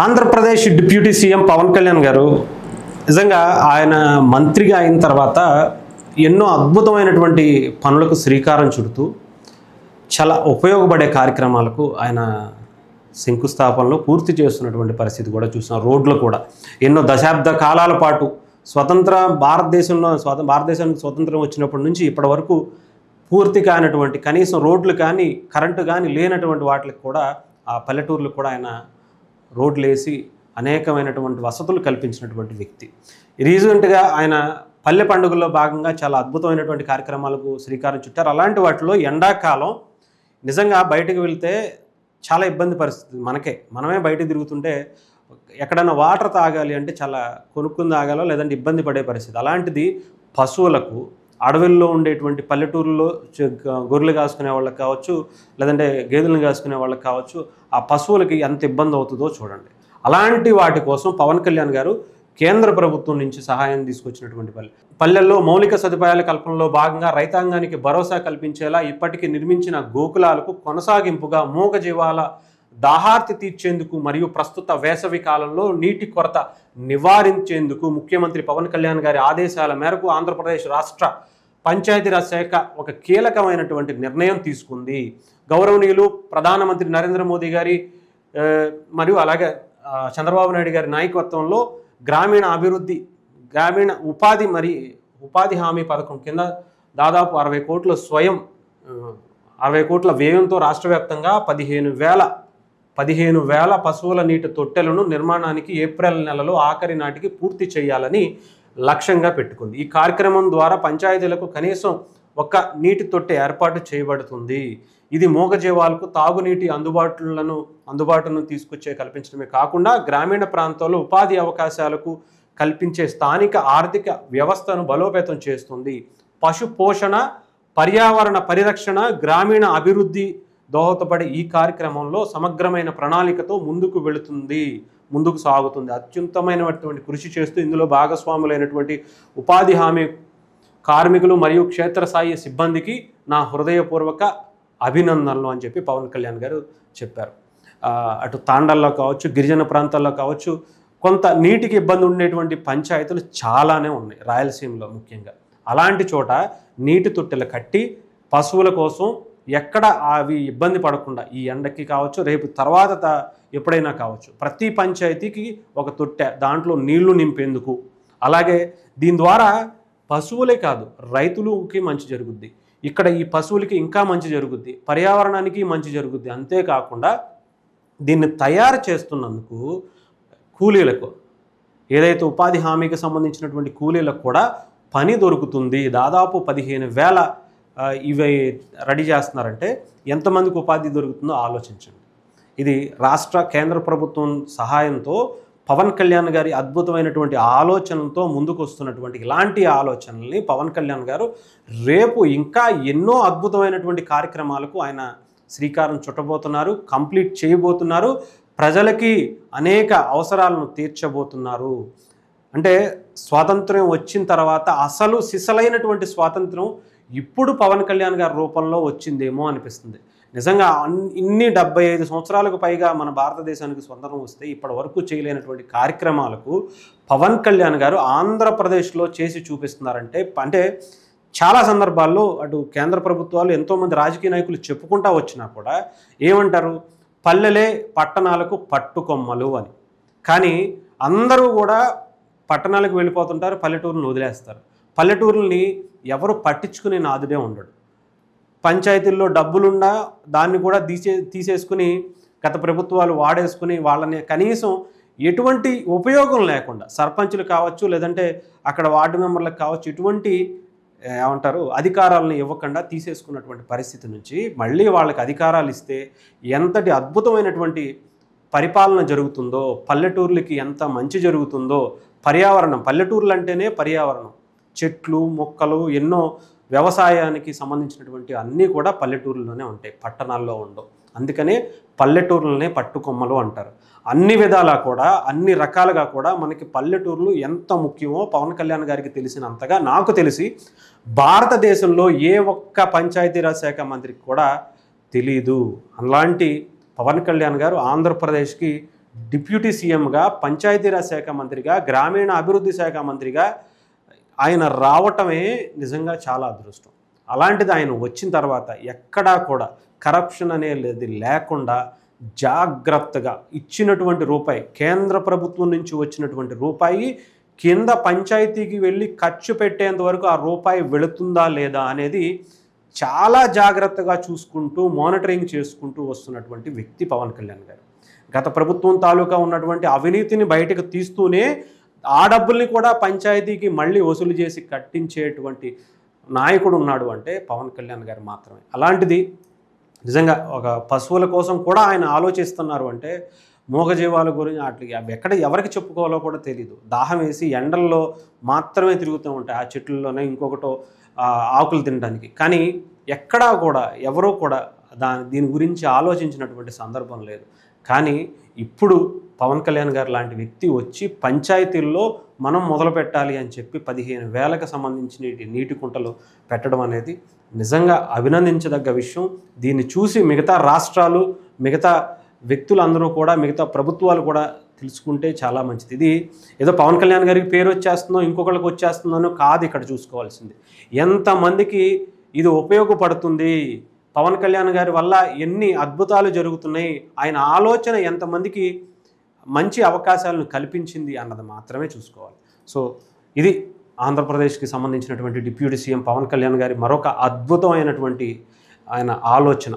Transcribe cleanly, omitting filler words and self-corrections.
Andhra Pradesh deputy CM Pawan Kalyan గారు నిజంగా ఆయన మంత్రిగా అయిన తర్వాత ఎన్నో అద్భుతమైనటువంటి పనులకు శ్రీకారం చుడుతూ చాలా ఉపయోగపడే కార్యక్రమాలకు ఆయన శంకుస్థాపనలు పూర్తి చేస్తున్నటువంటి పరిస్థితి కూడా చూసాం. రోడ్లు కూడా ఎన్నో దశాబ్ద కాలాల పాటు భారతదేశానికి స్వతంత్రం వచ్చినప్పటి నుంచి ఇప్పటి వరకు పూర్తి కానటువంటి కనీసం రోడ్లు కానీ కరెంటు కానీ లేనటువంటి వాటికి కూడా ఆ పల్లెటూర్లు కూడా ఆయన రోడ్లు వేసి అనేకమైనటువంటి వసతులు కల్పించినటువంటి వ్యక్తి. రీసెంట్గా ఆయన పల్లె పండుగల్లో భాగంగా చాలా అద్భుతమైనటువంటి కార్యక్రమాలకు శ్రీకారం చుట్టారు. అలాంటి వాటిలో ఎండాకాలం నిజంగా బయటకు వెళ్తే చాలా ఇబ్బంది పరిస్థితి. మనమే బయట తిరుగుతుంటే ఎక్కడైనా వాటర్ తాగాలి అంటే చాలా కొనుక్కుని తాగాలో లేదంటే ఇబ్బంది పడే పరిస్థితి. అలాంటిది పశువులకు అడవుల్లో ఉండేటువంటి పల్లెటూరులో గొర్రెలు కాసుకునే వాళ్ళకి కావచ్చు, లేదంటే గేదెలను కాసుకునే వాళ్ళకి కావచ్చు, ఆ పశువులకి ఎంత ఇబ్బంది అవుతుందో చూడండి. అలాంటి వాటి కోసం పవన్ కళ్యాణ్ గారు కేంద్ర ప్రభుత్వం నుంచి సహాయం తీసుకొచ్చినటువంటి పల్లెల్లో మౌలిక సదుపాయాల కల్పనలో భాగంగా రైతాంగానికి భరోసా కల్పించేలా ఇప్పటికీ నిర్మించిన గోకులాలకు కొనసాగింపుగా మూగజీవాల దాహార్తి తీర్చేందుకు మరియు ప్రస్తుత వేసవి కాలంలో నీటి కొరత నివారించేందుకు ముఖ్యమంత్రి పవన్ కళ్యాణ్ గారి ఆదేశాల మేరకు ఆంధ్రప్రదేశ్ రాష్ట్ర పంచాయతీరాజ్ శాఖ ఒక కీలకమైనటువంటి నిర్ణయం తీసుకుంది. గౌరవనీయులు ప్రధానమంత్రి నరేంద్ర మోదీ గారి మరియు అలాగే చంద్రబాబు నాయుడు గారి నాయకత్వంలో గ్రామీణ ఉపాధి హామీ పథకం కింద దాదాపు 60 కోట్ల వ్యయంతో రాష్ట్ర వ్యాప్తంగా 15,000 పశువుల నీటి తొట్టెలను నిర్మాణానికి ఏప్రిల్ నెలలో ఆఖరి నాటికి పూర్తి చేయాలని లక్ష్యంగా పెట్టుకుంది. ఈ కార్యక్రమం ద్వారా పంచాయతీలకు కనీసం ఒక నీటి తొట్టె ఏర్పాటు చేయబడుతుంది. ఇది మూగజీవాలకు తాగునీటి అందుబాటును కల్పించడమే కాకుండా గ్రామీణ ప్రాంతాల్లో ఉపాధి అవకాశాలకు కల్పించే స్థానిక ఆర్థిక వ్యవస్థను బలోపేతం చేస్తుంది. పశు పోషణ, పర్యావరణ పరిరక్షణ, గ్రామీణ అభివృద్ధి దోహదపడే ఈ కార్యక్రమంలో సమగ్రమైన ప్రణాళికతో ముందుకు సాగుతుంది. అత్యుత్తమైనటువంటి కృషి చేస్తూ ఇందులో భాగస్వాములైనటువంటి ఉపాధి హామీ కార్మికులు మరియు క్షేత్రస్థాయి సిబ్బందికి నా హృదయపూర్వక అభినందనలు అని చెప్పి పవన్ కళ్యాణ్ గారు చెప్పారు. అటు తాండాల్లో కావచ్చు, గిరిజన ప్రాంతాల్లో కావచ్చు, కొంత నీటికి ఇబ్బంది ఉండేటువంటి పంచాయతీలు చాలానే ఉన్నాయి రాయలసీమలో ముఖ్యంగా. అలాంటి చోట నీటి తొట్టెలు కట్టి పశువుల కోసం ఎక్కడ అవి ఇబ్బంది పడకుండా ఈ ఎండకి కావచ్చు, రేపు తర్వాత ఎప్పుడైనా కావచ్చు, ప్రతి పంచాయతీకి ఒక తొట్టె, దాంట్లో నీళ్లు నింపేందుకు. అలాగే దీని ద్వారా పశువులే కాదు రైతులకి మంచి జరుగుద్ది, ఇక్కడ ఈ పశువులకి ఇంకా మంచి జరుగుద్ది, పర్యావరణానికి మంచి జరుగుద్ది. అంతేకాకుండా దీన్ని తయారు చేస్తున్నందుకు కూలీలకు, ఏదైతే ఉపాధి హామీకి సంబంధించినటువంటి కూలీలకు కూడా పని దొరుకుతుంది. దాదాపు 15,000 ఇవి రెడీ చేస్తున్నారంటే ఎంతమందికి ఉపాధి దొరుకుతుందో ఆలోచించండి. ఇది కేంద్ర ప్రభుత్వం సహాయంతో పవన్ కళ్యాణ్ గారి అద్భుతమైనటువంటి ఆలోచనలతో ముందుకు వస్తున్నటువంటి ఇలాంటి ఆలోచనల్ని పవన్ కళ్యాణ్ గారు రేపు ఇంకా ఎన్నో అద్భుతమైనటువంటి కార్యక్రమాలకు ఆయన శ్రీకారం చుట్టబోతున్నారు, కంప్లీట్ చేయబోతున్నారు, ప్రజలకి అనేక అవసరాలను తీర్చబోతున్నారు. అంటే స్వాతంత్ర్యం వచ్చిన తర్వాత అసలు సిసలైనటువంటి స్వాతంత్రం ఇప్పుడు పవన్ కళ్యాణ్ గారి రూపంలో వచ్చిందేమో అనిపిస్తుంది. నిజంగా ఇన్ని 75 సంవత్సరాలకు పైగా మన భారతదేశానికి స్వతంత్రం వస్తే ఇప్పటి వరకు చేయలేనటువంటి కార్యక్రమాలకు పవన్ కళ్యాణ్ గారు ఆంధ్రప్రదేశ్లో చేసి చూపిస్తున్నారంటే చాలా సందర్భాల్లో అటు కేంద్ర ప్రభుత్వాలు ఎంతోమంది రాజకీయ నాయకులు చెప్పుకుంటా వచ్చినా కూడా ఏమంటారు, పల్లెలే పట్టణాలకు పట్టుకొమ్మలు అని. కానీ అందరూ కూడా పట్టణాలకు వెళ్ళిపోతుంటారు, పల్లెటూరులను వదిలేస్తారు. పల్లెటూరుల్ని ఎవరు పట్టించుకునే నాదుడే ఉండడు. పంచాయతీల్లో డబ్బులున్నా దాన్ని కూడా తీసేసుకుని గత ప్రభుత్వాలు వాడేసుకుని వాళ్ళని కనీసం ఎటువంటి ఉపయోగం లేకుండా సర్పంచులు కావచ్చు, లేదంటే అక్కడ వార్డు మెంబర్లకు కావచ్చు, ఎటువంటి అధికారాలను ఇవ్వకుండా తీసేసుకున్నటువంటి పరిస్థితి నుంచి మళ్ళీ వాళ్ళకి అధికారాలు ఇస్తే ఎంతటి అద్భుతమైనటువంటి పరిపాలన జరుగుతుందో, పల్లెటూర్లకి ఎంత మంచి జరుగుతుందో. పల్లెటూర్లు అంటేనే పర్యావరణం, చెట్లు మొక్కలు ఎన్నో వ్యవసాయానికి సంబంధించినటువంటి అన్నీ కూడా పల్లెటూరులోనే ఉంటాయి, పట్టణాల్లో ఉండవు. అందుకనే పల్లెటూరులనే పట్టుకొమ్మలు అంటారు. అన్ని విధాలా కూడా అన్ని రకాలుగా కూడా మనకి పల్లెటూర్లు ఎంత ముఖ్యమో పవన్ కళ్యాణ్ గారికి తెలిసినంతగా నాకు తెలిసి భారతదేశంలో ఏ ఒక్క పంచాయతీరాజ్ శాఖ మంత్రికి కూడా తెలీదు. అలాంటి పవన్ కళ్యాణ్ గారు ఆంధ్రప్రదేశ్కి డిప్యూటీ సీఎంగా, పంచాయతీరాజ్ శాఖ మంత్రిగా, గ్రామీణ అభివృద్ధి శాఖ మంత్రిగా ఆయన రావటమే నిజంగా చాలా అదృష్టం. అలాంటిది ఆయన వచ్చిన తర్వాత ఎక్కడా కూడా కరప్షన్ అనేది లేకుండా జాగ్రత్తగా ఇచ్చినటువంటి రూపాయి, కేంద్ర ప్రభుత్వం నుంచి వచ్చినటువంటి రూపాయి కింద పంచాయతీకి వెళ్ళి ఖర్చు పెట్టేంత వరకు ఆ రూపాయి వెళుతుందా లేదా అనేది చాలా జాగ్రత్తగా చూసుకుంటూ మానిటరింగ్ చేసుకుంటూ వస్తున్నటువంటి వ్యక్తి పవన్ కళ్యాణ్ గారు. గత ప్రభుత్వం తాలూకా ఉన్నటువంటి అవినీతిని బయటకు తీస్తూనే ఆ డబ్బుల్ని కూడా పంచాయతీకి మళ్ళీ వసూలు చేసి కట్టించేటువంటి నాయకుడు ఉన్నాడు అంటే పవన్ కళ్యాణ్ గారు మాత్రమే. అలాంటిది నిజంగా ఒక పశువుల కోసం కూడా ఆయన ఆలోచిస్తున్నారు అంటే మూగజీవాల గురించి అవి ఎక్కడ ఎవరికి చెప్పుకోవాలో కూడా తెలీదు. దాహం వేసి ఎండల్లో మాత్రమే తిరుగుతూ ఉంటాయి ఆ చెట్లలోనే ఇంకొకటో ఆకులు తినడానికి. కానీ ఎక్కడా కూడా ఎవరూ కూడా దీని గురించి ఆలోచించినటువంటి సందర్భం లేదు. కానీ ఇప్పుడు పవన్ కళ్యాణ్ గారు లాంటి వ్యక్తి వచ్చి పంచాయతీల్లో మనం మొదలు పెట్టాలి అని చెప్పి 15,000కు సంబంధించిన నీటి కుంటలు పెట్టడం అనేది నిజంగా అభినందించదగ్గ విషయం. దీన్ని చూసి మిగతా రాష్ట్రాలు, మిగతా వ్యక్తులందరూ కూడా, మిగతా ప్రభుత్వాలు కూడా తెలుసుకుంటే చాలా మంచిది. ఇది ఏదో పవన్ కళ్యాణ్ గారికి పేరు వచ్చేస్తుందో ఇంకొకరికి వచ్చేస్తుందనో కాదు ఇక్కడ చూసుకోవాల్సింది. ఎంతమందికి ఇది ఉపయోగపడుతుంది, పవన్ కళ్యాణ్ గారి వల్ల ఎన్ని అద్భుతాలు జరుగుతున్నాయి, ఆయన ఆలోచన ఎంతమందికి మంచి అవకాశాలను కల్పించింది అన్నది మాత్రమే చూసుకోవాలి. సో ఇది ఆంధ్రప్రదేశ్కి సంబంధించినటువంటి డిప్యూటీ సీఎం పవన్ కళ్యాణ్ గారి మరొక అద్భుతమైనటువంటి ఆయన ఆలోచన.